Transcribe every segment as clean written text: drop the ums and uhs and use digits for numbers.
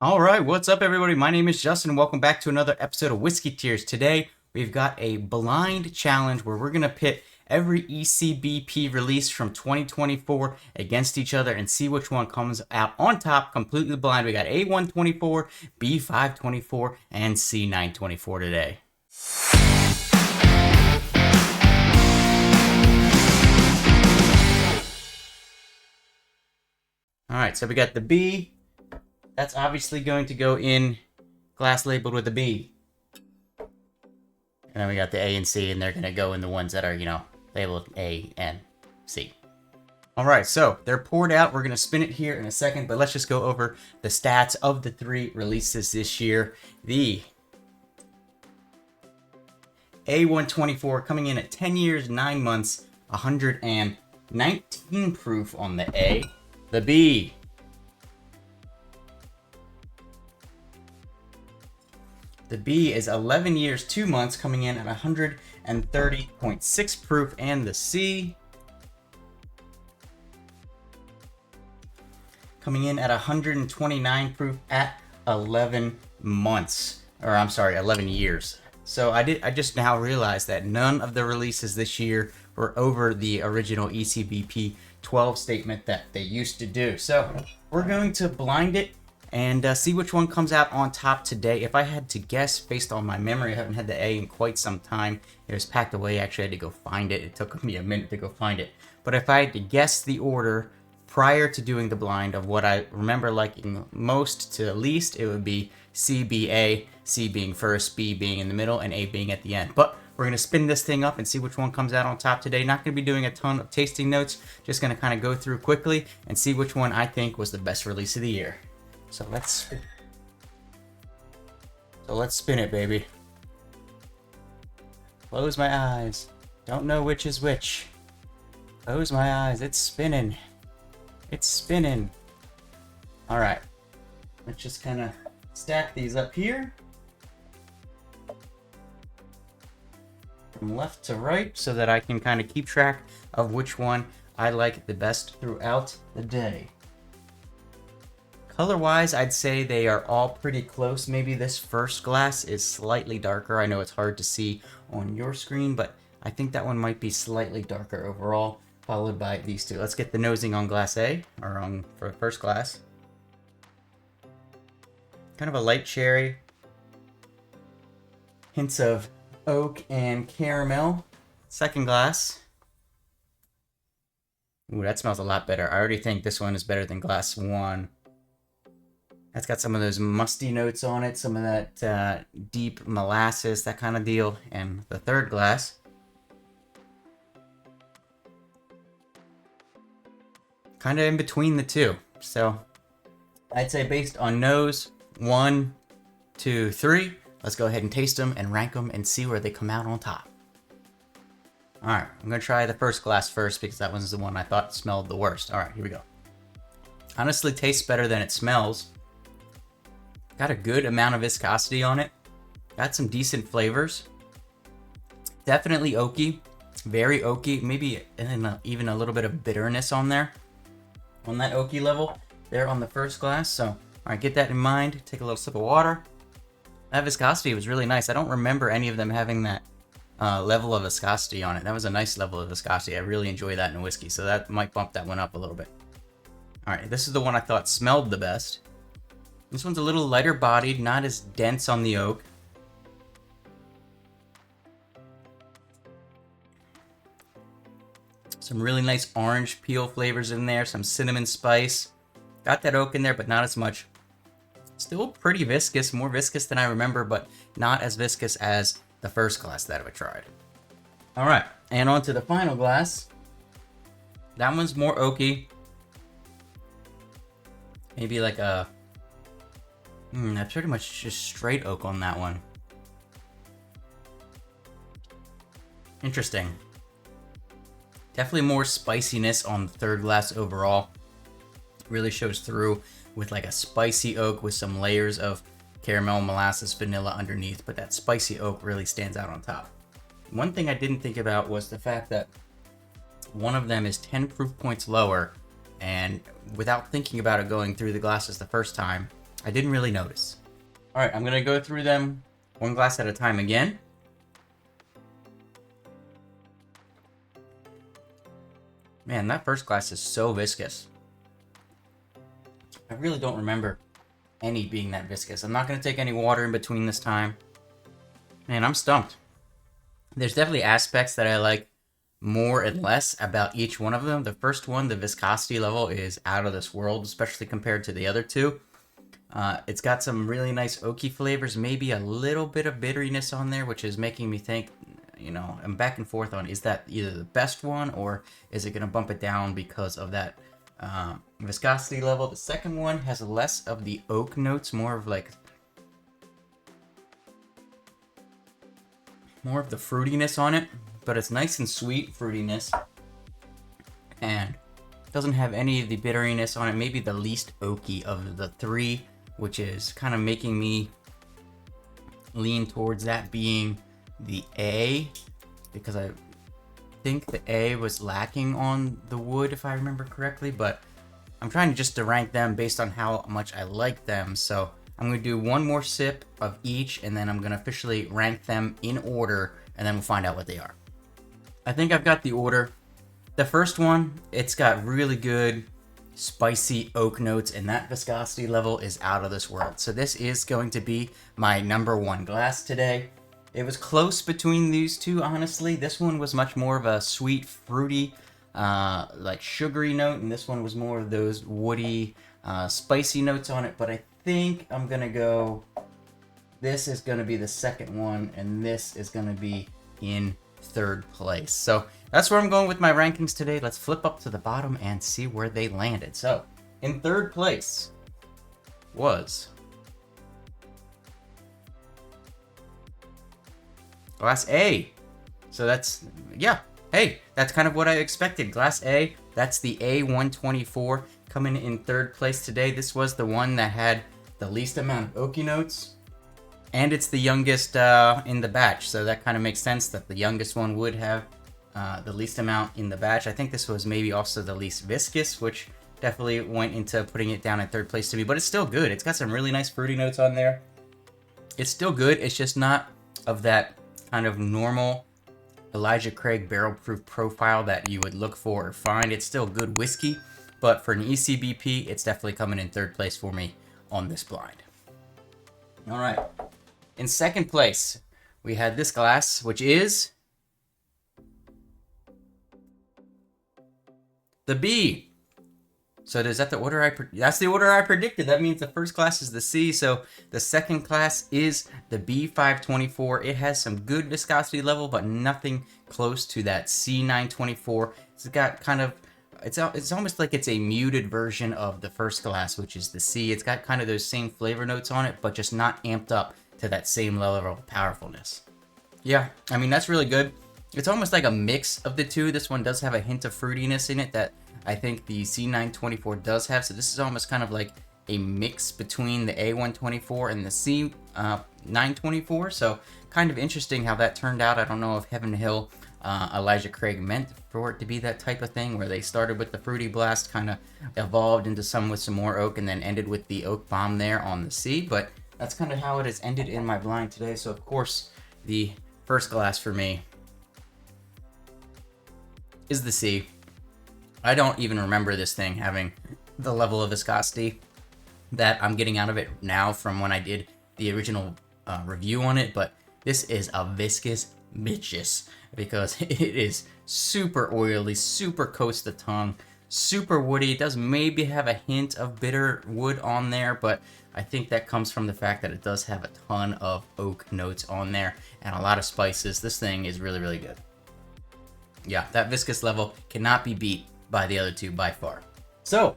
All right, what's up, everybody? My name is Justin. Welcome back to another episode of Whiskey Tears. Today, we've got a blind challenge where we're going to pit every ECBP release from 2024 against each other and see which one comes out on top completely blind. We got A124, B524, and C924 today. All right, so we got the B. That's obviously going to go in glass labeled with a B. And then we got the A and C, and they're going to go in the ones that are, labeled A and C. All right, so they're poured out. We're going to spin it here in a second, but let's just go over the stats of the three releases this year. The A124 coming in at 10 years, 9 months, 119 proof on the A. The B. The B is 11 years, 2 months, coming in at 130.6 proof. And the C, coming in at 129 proof at 11 months. Or I'm sorry, 11 years. So I just now realized that none of the releases this year were over the original ECBP 12 statement that they used to do. So we're going to blind it and see which one comes out on top today. If I had to guess based on my memory, I haven't had the A in quite some time. It was packed away. Actually, I had to go find it. It took me a minute to go find it. But if I had to guess the order prior to doing the blind of what I remember liking most to least, it would be C, B, A, C being first, B being in the middle, and A being at the end. But we're going to spin this thing up and see which one comes out on top today. Not going to be doing a ton of tasting notes. Just going to kind of go through quickly and see which one I think was the best release of the year. So let's spin it, baby. Close my eyes. Don't know which is which. Close my eyes. It's spinning. It's spinning. All right. Let's just kind of stack these up here. From left to right so that I can kind of keep track of which one I like the best throughout the day. Color-wise, I'd say they are all pretty close. Maybe this first glass is slightly darker. I know it's hard to see on your screen, but I think that one might be slightly darker overall, followed by these two. Let's get the nosing on glass A, or on for first glass. Kind of a light cherry. Hints of oak and caramel. Second glass. Ooh, that smells a lot better. I already think this one is better than glass one. That's got some of those musty notes on it, some of that deep molasses, that kind of deal. And the third glass, kind of in between the two. So I'd say based on nose, 1, 2, 3. Let's go ahead and taste them and rank them and see where they come out on top. All right, I'm gonna try the first glass first because that one's the one I thought smelled the worst. All right, here we go. Honestly, tastes better than it smells. Got a good amount of viscosity on it. Got some decent flavors. Definitely oaky. Very oaky. Maybe even a little bit of bitterness on there. On that oaky level there on the first glass. So, all right, get that in mind. Take a little sip of water. That viscosity was really nice. I don't remember any of them having that level of viscosity on it. That was a nice level of viscosity. I really enjoy that in whiskey. So that might bump that one up a little bit. All right, this is the one I thought smelled the best. This one's a little lighter bodied, not as dense on the oak. Some really nice orange peel flavors in there, some cinnamon spice. Got that oak in there, but not as much. Still pretty viscous, more viscous than I remember, but not as viscous as the first glass that I tried. All right, and on to the final glass. That one's more oaky. Maybe like a... that's pretty much just straight oak on that one. Interesting. Definitely more spiciness on the third glass overall. Really shows through with like a spicy oak with some layers of caramel, molasses, vanilla underneath, but that spicy oak really stands out on top. One thing I didn't think about was the fact that one of them is 10 proof points lower, and without thinking about it going through the glasses the first time, I didn't really notice. All right, I'm gonna go through them one glass at a time again. Man, that first glass is so viscous. I really don't remember any being that viscous. I'm not gonna take any water in between this time. Man, I'm stumped. There's definitely aspects that I like more and less about each one of them. The first one, the viscosity level, is out of this world, especially compared to the other two. It's got some really nice oaky flavors, maybe a little bit of bitteriness on there, which is making me think, you know, I'm back and forth on, is that either the best one or is it going to bump it down because of that viscosity level? The second one has less of the oak notes, more of the fruitiness on it, but it's nice and sweet fruitiness, and doesn't have any of the bitteriness on it. Maybe the least oaky of the three, which is kind of making me lean towards that being the A, because I think the A was lacking on the wood, if I remember correctly, but I'm trying just to rank them based on how much I like them. So I'm going to do one more sip of each, and then I'm going to officially rank them in order, and then we'll find out what they are. I think I've got the order. The first one, it's got really good spicy oak notes, and that viscosity level is out of this world. So this is going to be my number one glass today. It was close between these two, honestly. This one was much more of a sweet, fruity, like sugary note, and this one was more of those woody, spicy notes on it. But I think I'm gonna go, this is gonna be the second one, and this is gonna be in third place. So that's where I'm going with my rankings today. Let's flip up to the bottom and see where they landed. So in third place was Glass A. So that's, yeah, hey, that's kind of what I expected. Glass A, that's the A124 coming in third place today. This was the one that had the least amount of oaky notes, and it's the youngest in the batch, so that kind of makes sense that the youngest one would have the least amount in the batch. I think this was maybe also the least viscous, which definitely went into putting it down in third place to me, but it's still good. It's got some really nice fruity notes on there. It's still good. It's just not of that kind of normal Elijah Craig barrel proof profile that you would look for or find. It's still good whiskey, but for an ECBP, it's definitely coming in third place for me on this blind. All right. In second place, we had this glass, which is the B. So is that the order that's the order I predicted. That means the first class is the C. So the second class is the B524. It has some good viscosity level, but nothing close to that C924. It's got kind of, it's almost like it's a muted version of the first glass, which is the C. It's got kind of those same flavor notes on it, but just not amped up to that same level of powerfulness. Yeah, I mean, that's really good. It's almost like a mix of the two. This one does have a hint of fruitiness in it that I think the C924 does have. So this is almost kind of like a mix between the A124 and the C924. So kind of interesting how that turned out. I don't know if Heaven Hill Elijah Craig meant for it to be that type of thing, where they started with the fruity blast, kind of evolved into some with some more oak, and then ended with the oak bomb there on the C. But that's kind of how it has ended in my blind today. So of course, the first glass for me is the C. I don't even remember this thing having the level of viscosity that I'm getting out of it now from when I did the original review on it, but this is a viscous bitches because it is super oily, super coats the tongue, super woody. It does maybe have a hint of bitter wood on there, but I think that comes from the fact that it does have a ton of oak notes on there and a lot of spices. This thing is really, really good. Yeah, that viscous level cannot be beat by the other two by far. So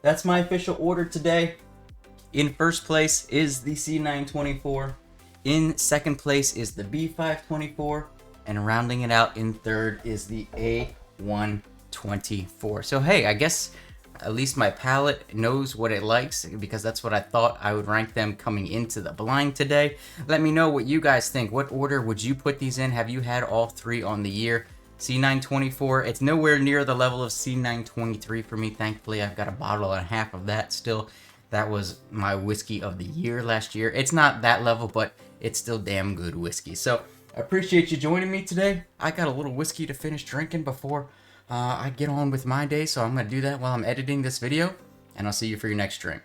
that's my official order today. In first place is the C924. In second place is the B524. And rounding it out in third is the A124. So hey, I guess at least my palate knows what it likes, because that's what I thought I would rank them coming into the blind today. Let me know what you guys think. What order would you put these in? Have you had all three on the year? C924, it's nowhere near the level of C923 for me, thankfully. I've got a bottle and a half of that still That was my whiskey of the year last year. It's not that level, but it's still damn good whiskey. So I appreciate you joining me today. I got a little whiskey to finish drinking before I get on with my day, so I'm going to do that while I'm editing this video, and I'll see you for your next drink.